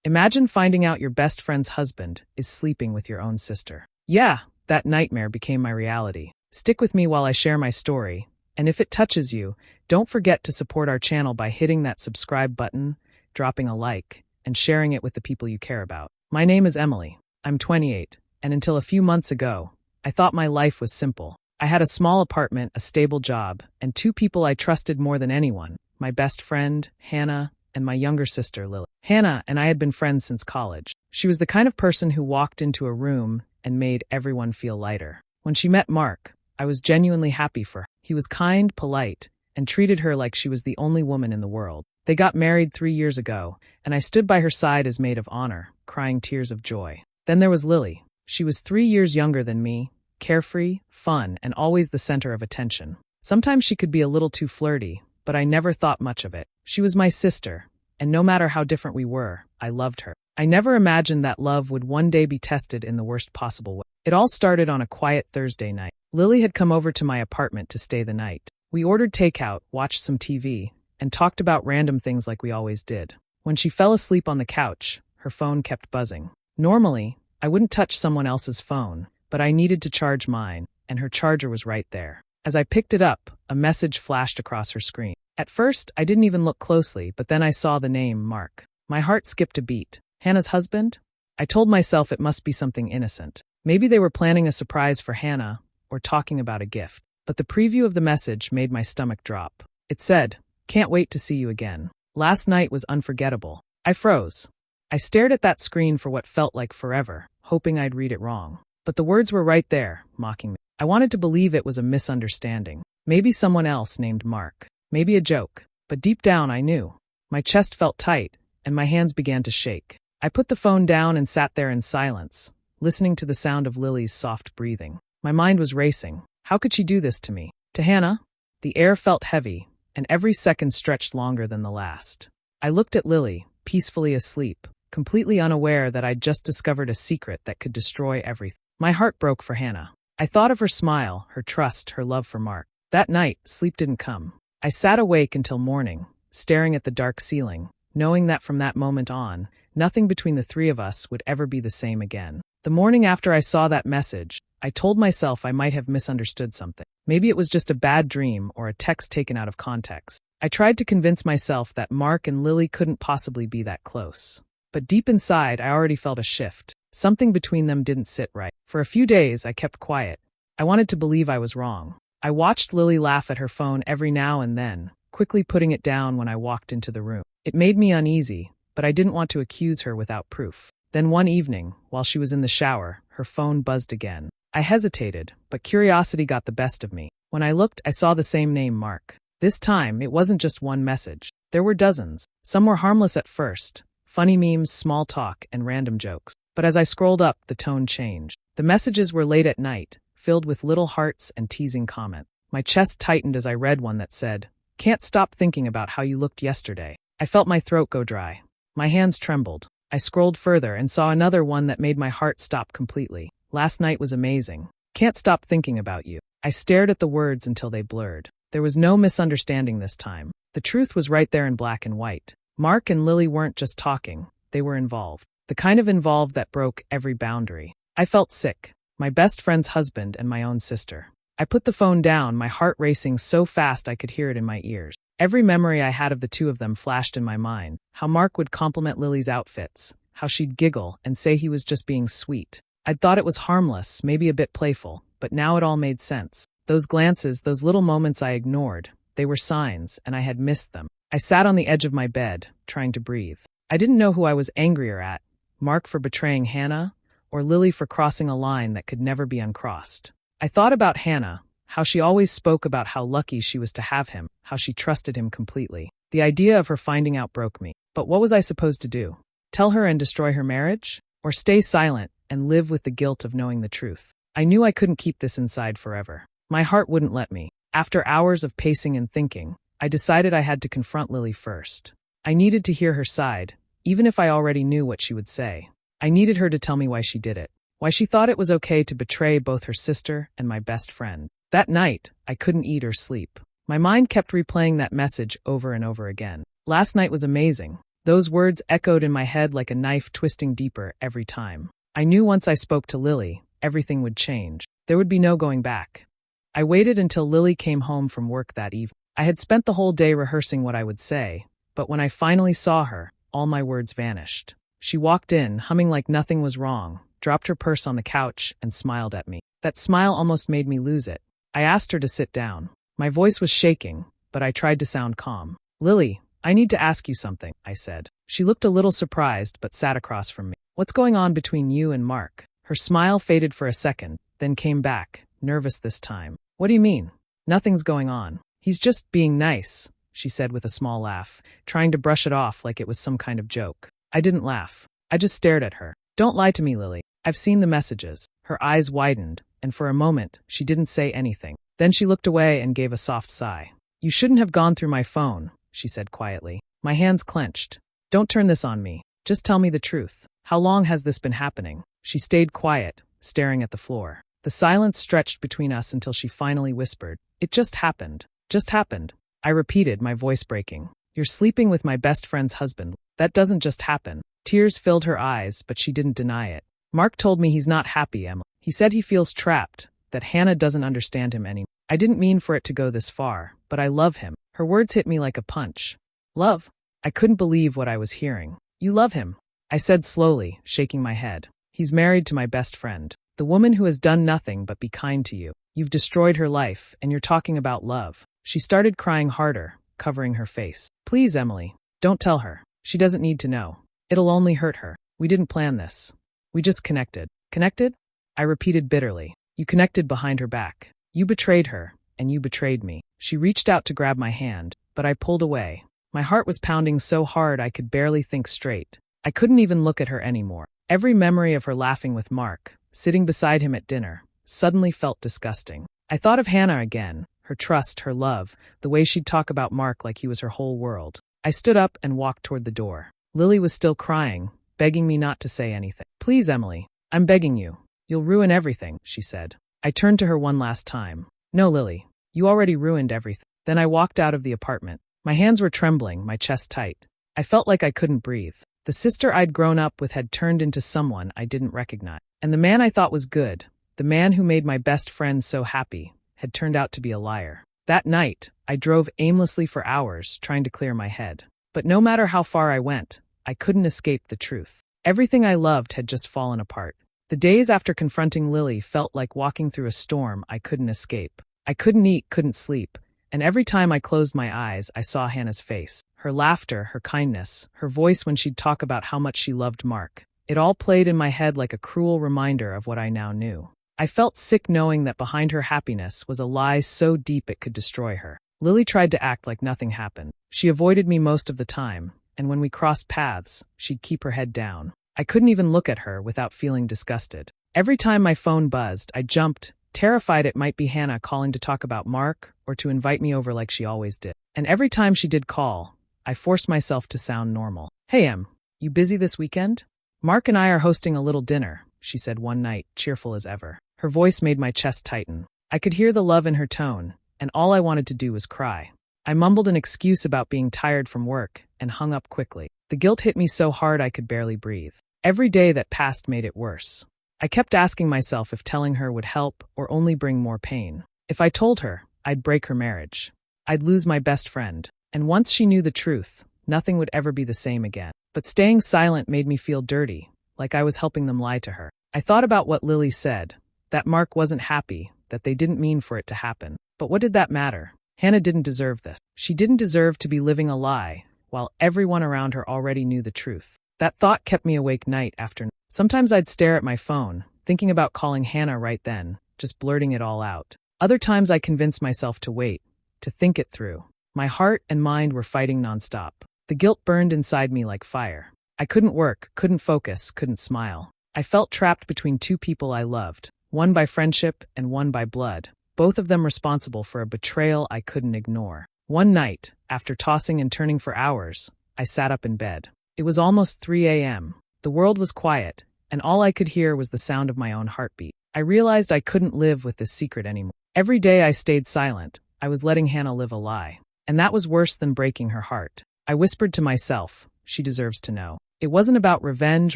Imagine finding out your best friend's husband is sleeping with your own sister. Yeah, that nightmare became my reality. Stick with me while I share my story, and if it touches you, don't forget to support our channel by hitting that subscribe button, dropping a like, and sharing it with the people you care about. My name is Emily. I'm 28, and until a few months ago, I thought my life was simple. I had a small apartment, a stable job, and two people I trusted more than anyone, my best friend, Hannah, and my younger sister, Lily. Hannah and I had been friends since college. She was the kind of person who walked into a room and made everyone feel lighter. When she met Mark, I was genuinely happy for her. He was kind, polite, and treated her like she was the only woman in the world. They got married 3 years ago, and I stood by her side as maid of honor, crying tears of joy. Then there was Lily. She was 3 years younger than me, carefree, fun, and always the center of attention. Sometimes she could be a little too flirty, but I never thought much of it. She was my sister, and no matter how different we were, I loved her. I never imagined that love would one day be tested in the worst possible way. It all started on a quiet Thursday night. Lily had come over to my apartment to stay the night. We ordered takeout, watched some TV, and talked about random things like we always did. When she fell asleep on the couch, her phone kept buzzing. Normally, I wouldn't touch someone else's phone, but I needed to charge mine, and her charger was right there. As I picked it up, a message flashed across her screen. At first, I didn't even look closely, but then I saw the name Mark. My heart skipped a beat. Hannah's husband? I told myself it must be something innocent. Maybe they were planning a surprise for Hannah, or talking about a gift. But the preview of the message made my stomach drop. It said, "Can't wait to see you again. Last night was unforgettable." I froze. I stared at that screen for what felt like forever, hoping I'd read it wrong. But the words were right there, mocking me. I wanted to believe it was a misunderstanding. Maybe someone else named Mark. Maybe a joke. But deep down I knew. My chest felt tight, and my hands began to shake. I put the phone down and sat there in silence, listening to the sound of Lily's soft breathing. My mind was racing. How could she do this to me? To Hannah? The air felt heavy, and every second stretched longer than the last. I looked at Lily, peacefully asleep, completely unaware that I'd just discovered a secret that could destroy everything. My heart broke for Hannah. I thought of her smile, her trust, her love for Mark. That night, sleep didn't come. I sat awake until morning, staring at the dark ceiling, knowing that from that moment on, nothing between the three of us would ever be the same again. The morning after I saw that message, I told myself I might have misunderstood something. Maybe it was just a bad dream or a text taken out of context. I tried to convince myself that Mark and Lily couldn't possibly be that close. But deep inside, I already felt a shift. Something between them didn't sit right. For a few days, I kept quiet. I wanted to believe I was wrong. I watched Lily laugh at her phone every now and then, quickly putting it down when I walked into the room. It made me uneasy, but I didn't want to accuse her without proof. Then one evening, while she was in the shower, her phone buzzed again. I hesitated, but curiosity got the best of me. When I looked, I saw the same name, Mark. This time, it wasn't just one message. There were dozens. Some were harmless at first. Funny memes, small talk, and random jokes. But as I scrolled up, the tone changed. The messages were late at night, filled with little hearts and teasing comments. My chest tightened as I read one that said, "Can't stop thinking about how you looked yesterday." I felt my throat go dry. My hands trembled. I scrolled further and saw another one that made my heart stop completely. "Last night was amazing. Can't stop thinking about you." I stared at the words until they blurred. There was no misunderstanding this time. The truth was right there in black and white. Mark and Lily weren't just talking. They were involved. The kind of involved that broke every boundary. I felt sick. My best friend's husband and my own sister. I put the phone down, my heart racing so fast I could hear it in my ears. Every memory I had of the two of them flashed in my mind. How Mark would compliment Lily's outfits. How she'd giggle and say he was just being sweet. I'd thought it was harmless, maybe a bit playful, but now it all made sense. Those glances, those little moments I ignored, they were signs, and I had missed them. I sat on the edge of my bed, trying to breathe. I didn't know who I was angrier at, Mark for betraying Hannah, or Lily for crossing a line that could never be uncrossed. I thought about Hannah, how she always spoke about how lucky she was to have him, how she trusted him completely. The idea of her finding out broke me. But what was I supposed to do? Tell her and destroy her marriage? Or stay silent and live with the guilt of knowing the truth? I knew I couldn't keep this inside forever. My heart wouldn't let me. After hours of pacing and thinking, I decided I had to confront Lily first. I needed to hear her side, even if I already knew what she would say. I needed her to tell me why she did it, why she thought it was okay to betray both her sister and my best friend. That night, I couldn't eat or sleep. My mind kept replaying that message over and over again. Last night was amazing. Those words echoed in my head like a knife twisting deeper every time. I knew once I spoke to Lily, everything would change. There would be no going back. I waited until Lily came home from work that evening. I had spent the whole day rehearsing what I would say, but when I finally saw her, all my words vanished. She walked in, humming like nothing was wrong, dropped her purse on the couch, and smiled at me. That smile almost made me lose it. I asked her to sit down. My voice was shaking, but I tried to sound calm. "Lily, I need to ask you something," I said. She looked a little surprised but sat across from me. "What's going on between you and Mark?" Her smile faded for a second, then came back, nervous this time. "What do you mean?" "Nothing's going on. He's just being nice," she said with a small laugh, trying to brush it off like it was some kind of joke. I didn't laugh. I just stared at her. "Don't lie to me, Lily. I've seen the messages." Her eyes widened, and for a moment, she didn't say anything. Then she looked away and gave a soft sigh. "You shouldn't have gone through my phone," she said quietly. My hands clenched. "Don't turn this on me. Just tell me the truth. How long has this been happening?" She stayed quiet, staring at the floor. The silence stretched between us until she finally whispered, "It just happened. Just happened." I repeated, my voice breaking. "You're sleeping with my best friend's husband. That doesn't just happen." Tears filled her eyes, but she didn't deny it. "Mark told me he's not happy, Emily. He said he feels trapped, that Hannah doesn't understand him anymore. I didn't mean for it to go this far, but I love him." Her words hit me like a punch. "Love?" I couldn't believe what I was hearing. "You love him?" I said slowly, shaking my head. "He's married to my best friend, the woman who has done nothing but be kind to you. You've destroyed her life, and you're talking about love." She started crying harder, covering her face. "Please, Emily, don't tell her. She doesn't need to know. It'll only hurt her. We didn't plan this. We just connected." "Connected?" I repeated bitterly. "You connected behind her back. You betrayed her, and you betrayed me." She reached out to grab my hand, but I pulled away. My heart was pounding so hard I could barely think straight. I couldn't even look at her anymore. Every memory of her laughing with Mark, sitting beside him at dinner, suddenly felt disgusting. I thought of Hannah again, her trust, her love, the way she'd talk about Mark like he was her whole world. I stood up and walked toward the door. Lily was still crying, begging me not to say anything. "Please, Emily, I'm begging you. You'll ruin everything," she said. I turned to her one last time. "No, Lily, you already ruined everything." Then I walked out of the apartment. My hands were trembling, my chest tight. I felt like I couldn't breathe. The sister I'd grown up with had turned into someone I didn't recognize. And the man I thought was good, the man who made my best friend so happy, had turned out to be a liar. That night, I drove aimlessly for hours, trying to clear my head. But no matter how far I went, I couldn't escape the truth. Everything I loved had just fallen apart. The days after confronting Lily felt like walking through a storm I couldn't escape. I couldn't eat, couldn't sleep, and every time I closed my eyes, I saw Hannah's face. Her laughter, her kindness, her voice when she'd talk about how much she loved Mark. It all played in my head like a cruel reminder of what I now knew. I felt sick knowing that behind her happiness was a lie so deep it could destroy her. Lily tried to act like nothing happened. She avoided me most of the time, and when we crossed paths, she'd keep her head down. I couldn't even look at her without feeling disgusted. Every time my phone buzzed, I jumped, terrified it might be Hannah calling to talk about Mark or to invite me over like she always did. And every time she did call, I forced myself to sound normal. "Hey, Em, you busy this weekend?" "Mark and I are hosting a little dinner," she said one night, cheerful as ever. Her voice made my chest tighten. I could hear the love in her tone, and all I wanted to do was cry. I mumbled an excuse about being tired from work and hung up quickly. The guilt hit me so hard I could barely breathe. Every day that passed made it worse. I kept asking myself if telling her would help or only bring more pain. If I told her, I'd break her marriage. I'd lose my best friend. And once she knew the truth, nothing would ever be the same again. But staying silent made me feel dirty, like I was helping them lie to her. I thought about what Lily said, that Mark wasn't happy, that they didn't mean for it to happen. But what did that matter? Hannah didn't deserve this. She didn't deserve to be living a lie, while everyone around her already knew the truth. That thought kept me awake night after night. Sometimes I'd stare at my phone, thinking about calling Hannah right then, just blurting it all out. Other times I convinced myself to wait, to think it through. My heart and mind were fighting nonstop. The guilt burned inside me like fire. I couldn't work, couldn't focus, couldn't smile. I felt trapped between two people I loved, one by friendship and one by blood, both of them responsible for a betrayal I couldn't ignore. One night, after tossing and turning for hours, I sat up in bed. It was almost 3 a.m. The world was quiet, and all I could hear was the sound of my own heartbeat. I realized I couldn't live with this secret anymore. Every day I stayed silent, I was letting Hannah live a lie. And that was worse than breaking her heart. I whispered to myself, she deserves to know. It wasn't about revenge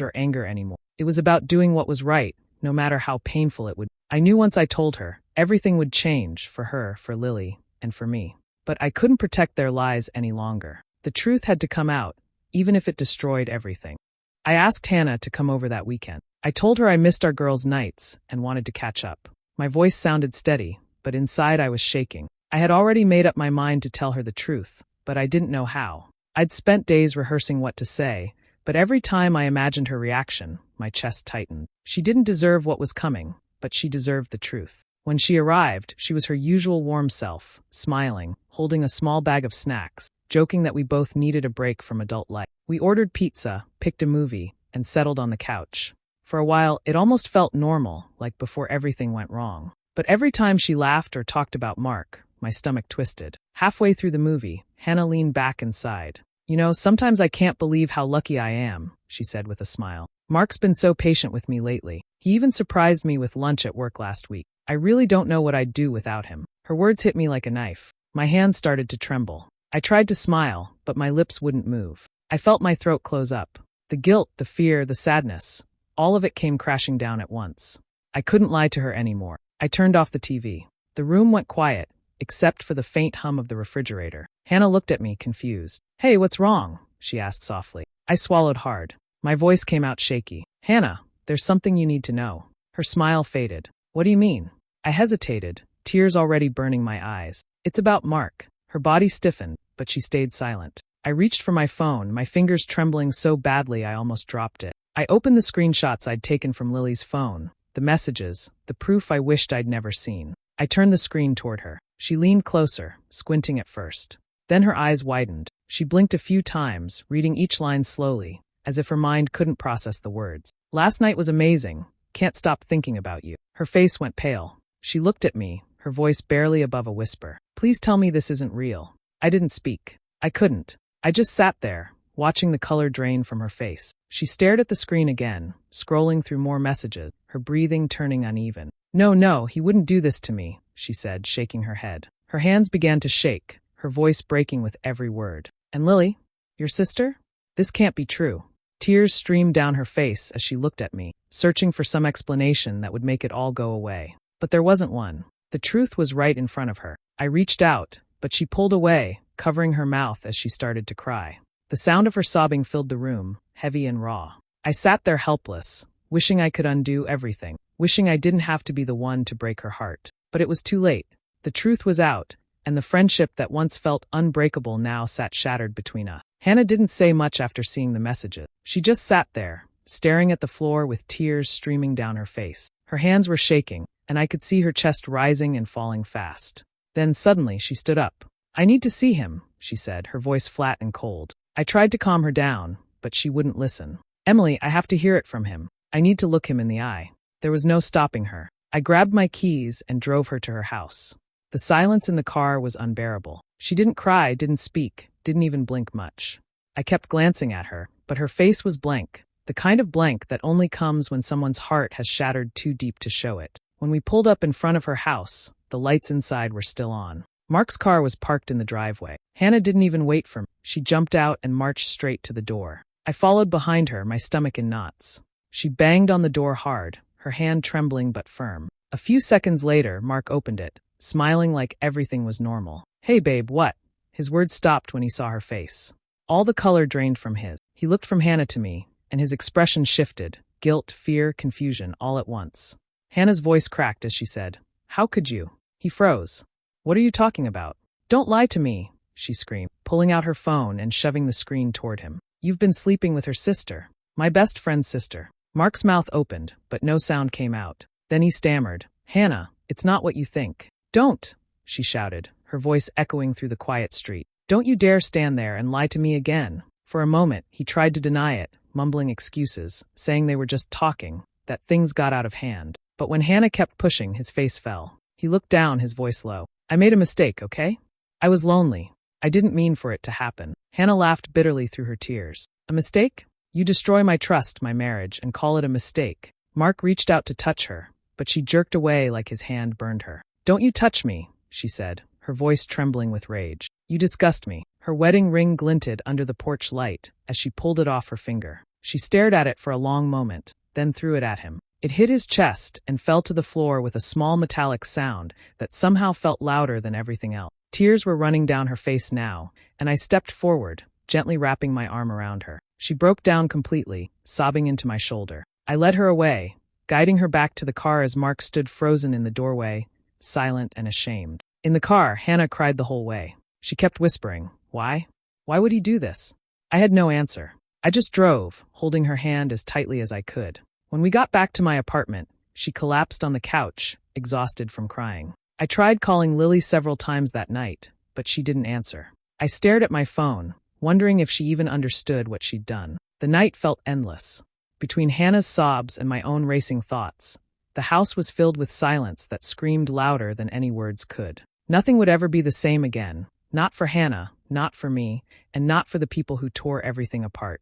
or anger anymore. It was about doing what was right, no matter how painful it would. I knew once I told her, everything would change for her, for Lily, and for me. But I couldn't protect their lies any longer. The truth had to come out, even if it destroyed everything. I asked Hannah to come over that weekend. I told her I missed our girls' nights and wanted to catch up. My voice sounded steady, but inside I was shaking. I had already made up my mind to tell her the truth, but I didn't know how. I'd spent days rehearsing what to say, but every time I imagined her reaction, my chest tightened. She didn't deserve what was coming, but she deserved the truth. When she arrived, she was her usual warm self, smiling, holding a small bag of snacks, joking that we both needed a break from adult life. We ordered pizza, picked a movie, and settled on the couch. For a while, it almost felt normal, like before everything went wrong. But every time she laughed or talked about Mark, my stomach twisted. Halfway through the movie, Hannah leaned back and sighed. You know, sometimes I can't believe how lucky I am, she said with a smile. Mark's been so patient with me lately. He even surprised me with lunch at work last week. I really don't know what I'd do without him. Her words hit me like a knife. My hands started to tremble. I tried to smile, but my lips wouldn't move. I felt my throat close up. The guilt, the fear, the sadness, all of it came crashing down at once. I couldn't lie to her anymore. I turned off the TV. The room went quiet, except for the faint hum of the refrigerator. Hannah looked at me, confused. Hey, what's wrong? She asked softly. I swallowed hard. My voice came out shaky. Hannah, there's something you need to know. Her smile faded. What do you mean? I hesitated, tears already burning my eyes. It's about Mark. Her body stiffened, but she stayed silent. I reached for my phone, my fingers trembling so badly I almost dropped it. I opened the screenshots I'd taken from Lily's phone, the messages, the proof I wished I'd never seen. I turned the screen toward her. She leaned closer, squinting at first. Then her eyes widened. She blinked a few times, reading each line slowly, as if her mind couldn't process the words. Last night was amazing. Can't stop thinking about you. Her face went pale. She looked at me, her voice barely above a whisper. Please tell me this isn't real. I didn't speak. I couldn't. I just sat there, watching the color drain from her face. She stared at the screen again, scrolling through more messages, her breathing turning uneven. No, he wouldn't do this to me, she said, shaking her head. Her hands began to shake, her voice breaking with every word. And Lily? Your sister? This can't be true. Tears streamed down her face as she looked at me, searching for some explanation that would make it all go away. But there wasn't one. The truth was right in front of her. I reached out, but she pulled away, covering her mouth as she started to cry. The sound of her sobbing filled the room, heavy and raw. I sat there helpless, wishing I could undo everything, wishing I didn't have to be the one to break her heart. But it was too late. The truth was out, and the friendship that once felt unbreakable now sat shattered between us. Hannah didn't say much after seeing the messages. She just sat there, staring at the floor with tears streaming down her face. Her hands were shaking, and I could see her chest rising and falling fast. Then suddenly she stood up. I need to see him, she said, her voice flat and cold. I tried to calm her down, but she wouldn't listen. Emily, I have to hear it from him. I need to look him in the eye. There was no stopping her. I grabbed my keys and drove her to her house. The silence in the car was unbearable. She didn't cry, didn't speak, didn't even blink much. I kept glancing at her, but her face was blank, the kind of blank that only comes when someone's heart has shattered too deep to show it. When we pulled up in front of her house, the lights inside were still on. Mark's car was parked in the driveway. Hannah didn't even wait for me. She jumped out and marched straight to the door. I followed behind her, my stomach in knots. She banged on the door hard, her hand trembling but firm. A few seconds later, Mark opened it, smiling like everything was normal. Hey babe, what? His words stopped when he saw her face. All the color drained from his. He looked from Hannah to me, and his expression shifted, guilt, fear, confusion, all at once. Hannah's voice cracked as she said, How could you? He froze. What are you talking about? Don't lie to me, she screamed, pulling out her phone and shoving the screen toward him. You've been sleeping with her sister. My best friend's sister. Mark's mouth opened, but no sound came out. Then he stammered, Hannah, it's not what you think. Don't, she shouted, her voice echoing through the quiet street. Don't you dare stand there and lie to me again. For a moment, he tried to deny it, mumbling excuses, saying they were just talking, that things got out of hand. But when Hannah kept pushing, his face fell. He looked down, his voice low. I made a mistake, okay? I was lonely. I didn't mean for it to happen. Hannah laughed bitterly through her tears. A mistake? You destroy my trust, my marriage, and call it a mistake. Mark reached out to touch her, but she jerked away like his hand burned her. Don't you touch me, she said, her voice trembling with rage. You disgust me. Her wedding ring glinted under the porch light as she pulled it off her finger. She stared at it for a long moment, then threw it at him. It hit his chest and fell to the floor with a small metallic sound that somehow felt louder than everything else. Tears were running down her face now, and I stepped forward, gently wrapping my arm around her. She broke down completely, sobbing into my shoulder. I led her away, guiding her back to the car as Mark stood frozen in the doorway, silent and ashamed. In the car, Hannah cried the whole way. She kept whispering, "Why? Why would he do this?" I had no answer. I just drove, holding her hand as tightly as I could. When we got back to my apartment, she collapsed on the couch, exhausted from crying. I tried calling Lily several times that night, but she didn't answer. I stared at my phone, wondering if she even understood what she'd done. The night felt endless. Between Hannah's sobs and my own racing thoughts, the house was filled with silence that screamed louder than any words could. Nothing would ever be the same again, not for Hannah, not for me, and not for the people who tore everything apart.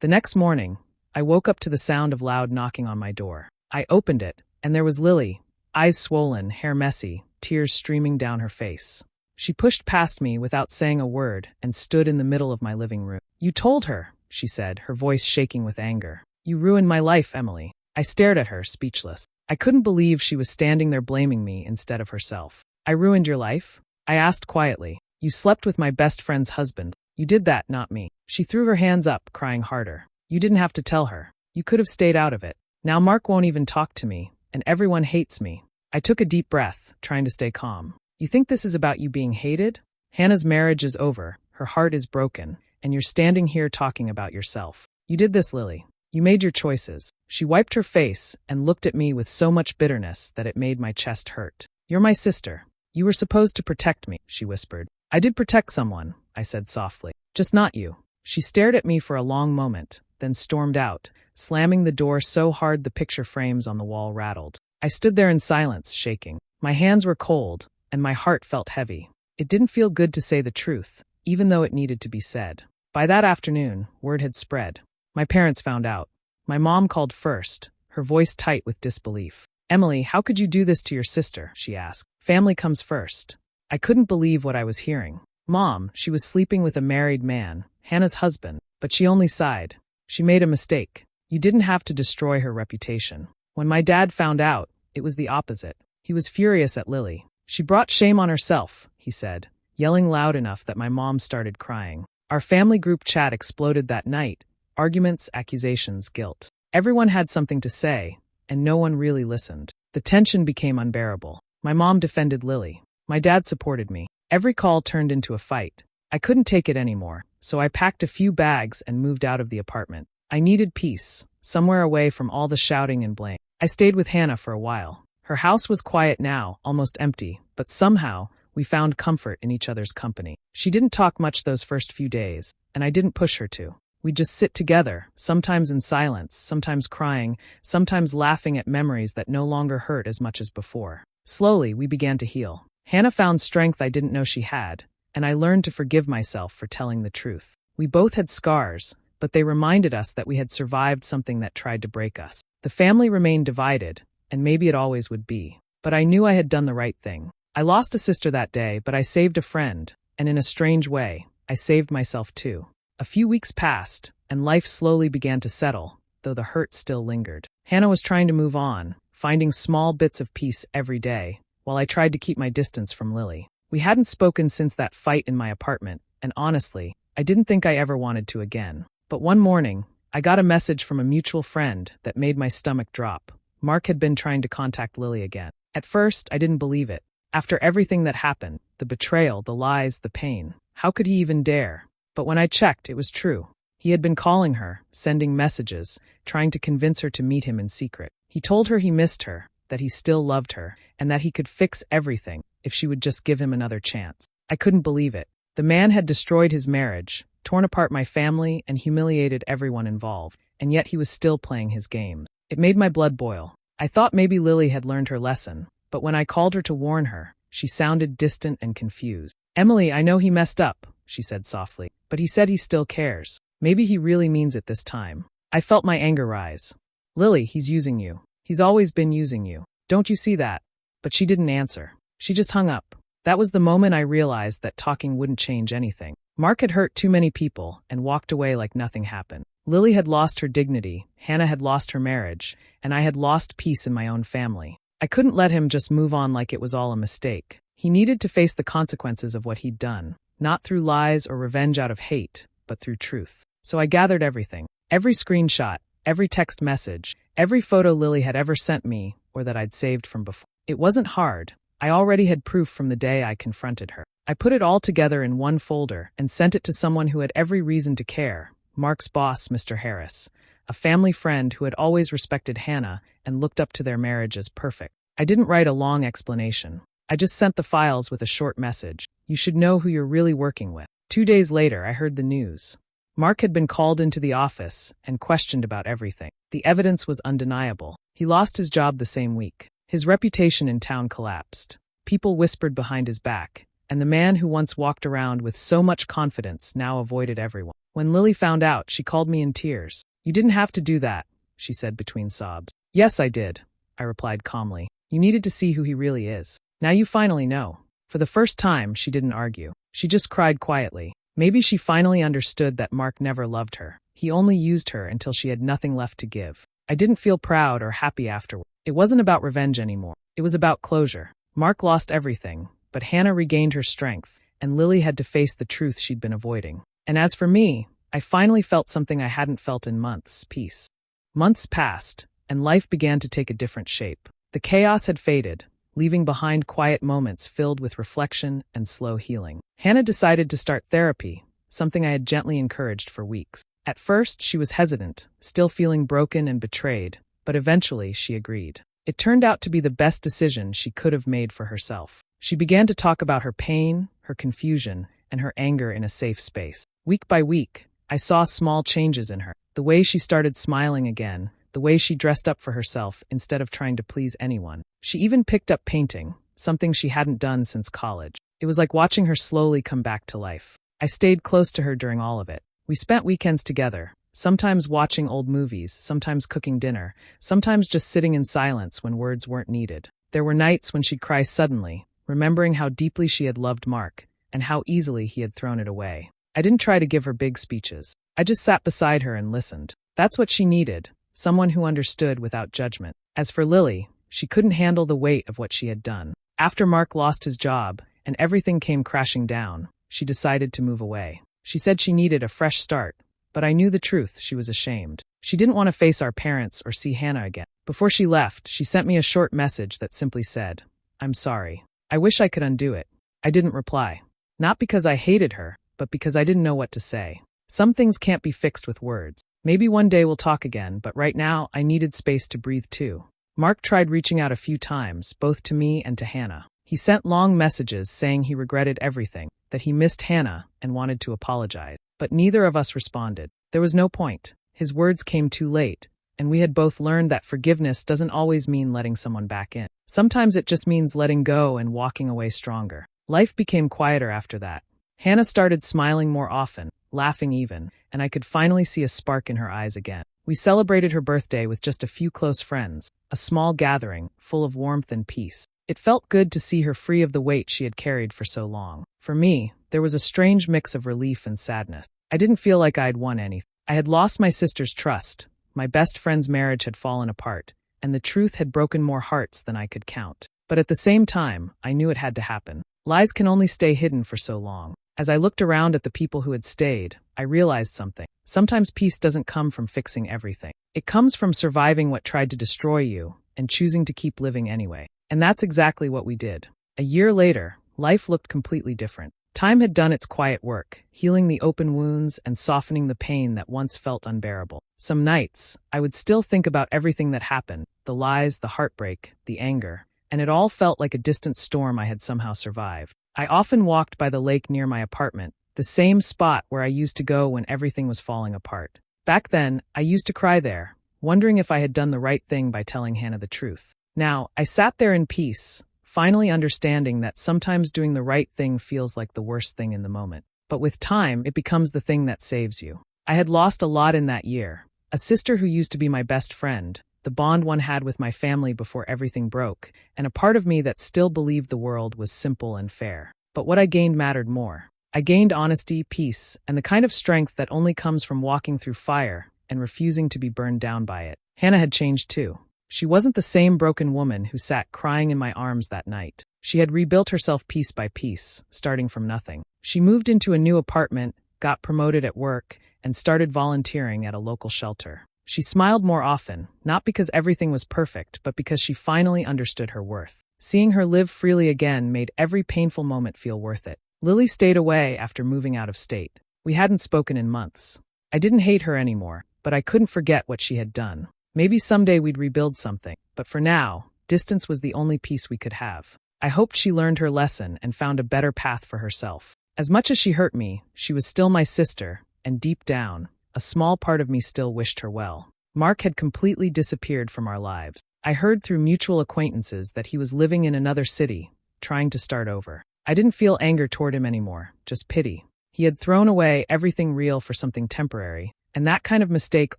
The next morning, I woke up to the sound of loud knocking on my door. I opened it, and there was Lily, eyes swollen, hair messy, tears streaming down her face. She pushed past me without saying a word and stood in the middle of my living room. "You told her," she said, her voice shaking with anger. "You ruined my life, Emily." I stared at her, speechless. I couldn't believe she was standing there blaming me instead of herself. "I ruined your life?" I asked quietly. "You slept with my best friend's husband. You did that, not me." She threw her hands up, crying harder. "You didn't have to tell her. You could have stayed out of it. Now Mark won't even talk to me, and everyone hates me." I took a deep breath, trying to stay calm. "You think this is about you being hated? Hannah's marriage is over, her heart is broken, and you're standing here talking about yourself. You did this, Lily. You made your choices." She wiped her face and looked at me with so much bitterness that it made my chest hurt. "You're my sister. You were supposed to protect me," she whispered. "I did protect someone," I said softly. "Just not you." She stared at me for a long moment, then stormed out, slamming the door so hard the picture frames on the wall rattled. I stood there in silence, shaking. My hands were cold, and my heart felt heavy. It didn't feel good to say the truth, even though it needed to be said. By that afternoon, word had spread. My parents found out. My mom called first, her voice tight with disbelief. "Emily, how could you do this to your sister?" she asked. "Family comes first." I couldn't believe what I was hearing. "Mom, she was sleeping with a married man, Hannah's husband," but she only sighed. "She made a mistake. You didn't have to destroy her reputation." When my dad found out, it was the opposite. He was furious at Lily. "She brought shame on herself," he said, yelling loud enough that my mom started crying. Our family group chat exploded that night. Arguments, accusations, guilt. Everyone had something to say, and no one really listened. The tension became unbearable. My mom defended Lily. My dad supported me. Every call turned into a fight. I couldn't take it anymore, so I packed a few bags and moved out of the apartment. I needed peace, somewhere away from all the shouting and blame. I stayed with Hannah for a while. Her house was quiet now, almost empty, but somehow, we found comfort in each other's company. She didn't talk much those first few days, and I didn't push her to. We'd just sit together, sometimes in silence, sometimes crying, sometimes laughing at memories that no longer hurt as much as before. Slowly, we began to heal. Hannah found strength I didn't know she had, and I learned to forgive myself for telling the truth. We both had scars, but they reminded us that we had survived something that tried to break us. The family remained divided, and maybe it always would be. But I knew I had done the right thing. I lost a sister that day, but I saved a friend, and in a strange way, I saved myself too. A few weeks passed, and life slowly began to settle, though the hurt still lingered. Hannah was trying to move on, finding small bits of peace every day, while I tried to keep my distance from Lily. We hadn't spoken since that fight in my apartment, and honestly, I didn't think I ever wanted to again. But one morning, I got a message from a mutual friend that made my stomach drop. Mark had been trying to contact Lily again. At first, I didn't believe it. After everything that happened, the betrayal, the lies, the pain, how could he even dare? But when I checked, it was true. He had been calling her, sending messages, trying to convince her to meet him in secret. He told her he missed her, that he still loved her, and that he could fix everything if she would just give him another chance. I couldn't believe it. The man had destroyed his marriage, torn apart my family, and humiliated everyone involved, and yet he was still playing his game. It made my blood boil. I thought maybe Lily had learned her lesson, but when I called her to warn her, she sounded distant and confused. "Emily, I know he messed up," she said softly, "but he said he still cares. Maybe he really means it this time." I felt my anger rise. "Lily, he's using you. He's always been using you. Don't you see that?" But she didn't answer. She just hung up. That was the moment I realized that talking wouldn't change anything. Mark had hurt too many people and walked away like nothing happened. Lily had lost her dignity, Hannah had lost her marriage, and I had lost peace in my own family. I couldn't let him just move on like it was all a mistake. He needed to face the consequences of what he'd done, not through lies or revenge out of hate, but through truth. So I gathered everything. Every screenshot, every text message, every photo Lily had ever sent me or that I'd saved from before. It wasn't hard. I already had proof from the day I confronted her. I put it all together in one folder and sent it to someone who had every reason to care, Mark's boss, Mr. Harris, a family friend who had always respected Hannah and looked up to their marriage as perfect. I didn't write a long explanation. I just sent the files with a short message. You should know who you're really working with. 2 days later, I heard the news. Mark had been called into the office and questioned about everything. The evidence was undeniable. He lost his job the same week. His reputation in town collapsed. People whispered behind his back, and the man who once walked around with so much confidence now avoided everyone. When Lily found out, she called me in tears. "You didn't have to do that," she said between sobs. "Yes, I did," I replied calmly. "You needed to see who he really is. Now you finally know." For the first time, she didn't argue. She just cried quietly. Maybe she finally understood that Mark never loved her. He only used her until she had nothing left to give. I didn't feel proud or happy afterward. It wasn't about revenge anymore. It was about closure. Mark lost everything, but Hannah regained her strength, and Lily had to face the truth she'd been avoiding. And as for me, I finally felt something I hadn't felt in months: peace. Months passed, and life began to take a different shape. The chaos had faded, leaving behind quiet moments filled with reflection and slow healing. Hannah decided to start therapy, something I had gently encouraged for weeks. At first, she was hesitant, still feeling broken and betrayed, but eventually she agreed. It turned out to be the best decision she could have made for herself. She began to talk about her pain, her confusion, and her anger in a safe space. Week by week, I saw small changes in her. The way she started smiling again, the way she dressed up for herself instead of trying to please anyone. She even picked up painting, something she hadn't done since college. It was like watching her slowly come back to life. I stayed close to her during all of it. We spent weekends together, sometimes watching old movies, sometimes cooking dinner, sometimes just sitting in silence when words weren't needed. There were nights when she'd cry suddenly, remembering how deeply she had loved Mark, and how easily he had thrown it away. I didn't try to give her big speeches. I just sat beside her and listened. That's what she needed, someone who understood without judgment. As for Lily, she couldn't handle the weight of what she had done. After Mark lost his job, and everything came crashing down, she decided to move away. She said she needed a fresh start, but I knew the truth. She was ashamed. She didn't want to face our parents or see Hannah again. Before she left, she sent me a short message that simply said, "I'm sorry. I wish I could undo it." I didn't reply. Not because I hated her, but because I didn't know what to say. Some things can't be fixed with words. Maybe one day we'll talk again, but right now I needed space to breathe too. Mark tried reaching out a few times, both to me and to Hannah. He sent long messages saying he regretted everything, that he missed Hannah and wanted to apologize. But neither of us responded. There was no point. His words came too late, and we had both learned that forgiveness doesn't always mean letting someone back in. Sometimes it just means letting go and walking away stronger. Life became quieter after that. Hannah started smiling more often, laughing even, and I could finally see a spark in her eyes again. We celebrated her birthday with just a few close friends, a small gathering, full of warmth and peace. It felt good to see her free of the weight she had carried for so long. For me, there was a strange mix of relief and sadness. I didn't feel like I had won anything. I had lost my sister's trust, my best friend's marriage had fallen apart, and the truth had broken more hearts than I could count. But at the same time, I knew it had to happen. Lies can only stay hidden for so long. As I looked around at the people who had stayed, I realized something. Sometimes peace doesn't come from fixing everything. It comes from surviving what tried to destroy you and choosing to keep living anyway. And that's exactly what we did. A year later, life looked completely different. Time had done its quiet work, healing the open wounds and softening the pain that once felt unbearable. Some nights, I would still think about everything that happened, the lies, the heartbreak, the anger, and it all felt like a distant storm I had somehow survived. I often walked by the lake near my apartment, the same spot where I used to go when everything was falling apart. Back then, I used to cry there, wondering if I had done the right thing by telling Hannah the truth. Now, I sat there in peace, finally understanding that sometimes doing the right thing feels like the worst thing in the moment. But with time, it becomes the thing that saves you. I had lost a lot in that year. A sister who used to be my best friend, the bond one had with my family before everything broke, and a part of me that still believed the world was simple and fair. But what I gained mattered more. I gained honesty, peace, and the kind of strength that only comes from walking through fire and refusing to be burned down by it. Hannah had changed too. She wasn't the same broken woman who sat crying in my arms that night. She had rebuilt herself piece by piece, starting from nothing. She moved into a new apartment, got promoted at work, and started volunteering at a local shelter. She smiled more often, not because everything was perfect, but because she finally understood her worth. Seeing her live freely again made every painful moment feel worth it. Lily stayed away after moving out of state. We hadn't spoken in months. I didn't hate her anymore, but I couldn't forget what she had done. Maybe someday we'd rebuild something, but for now, distance was the only peace we could have. I hoped she learned her lesson and found a better path for herself. As much as she hurt me, she was still my sister, and deep down, a small part of me still wished her well. Mark had completely disappeared from our lives. I heard through mutual acquaintances that he was living in another city, trying to start over. I didn't feel anger toward him anymore, just pity. He had thrown away everything real for something temporary, and that kind of mistake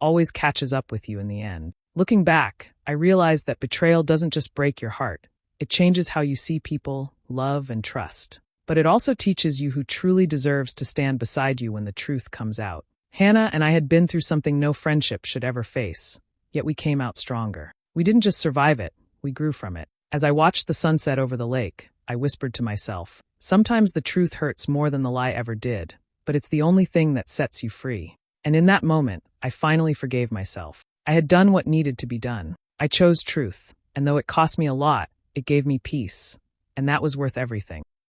always catches up with you in the end. Looking back, I realized that betrayal doesn't just break your heart. It changes how you see people, love, and trust. But it also teaches you who truly deserves to stand beside you when the truth comes out. Hannah and I had been through something no friendship should ever face, yet we came out stronger. We didn't just survive it, we grew from it. As I watched the sunset over the lake, I whispered to myself, sometimes the truth hurts more than the lie ever did, but it's the only thing that sets you free. And in that moment, I finally forgave myself. I had done what needed to be done. I chose truth, and though it cost me a lot, it gave me peace, and that was worth everything.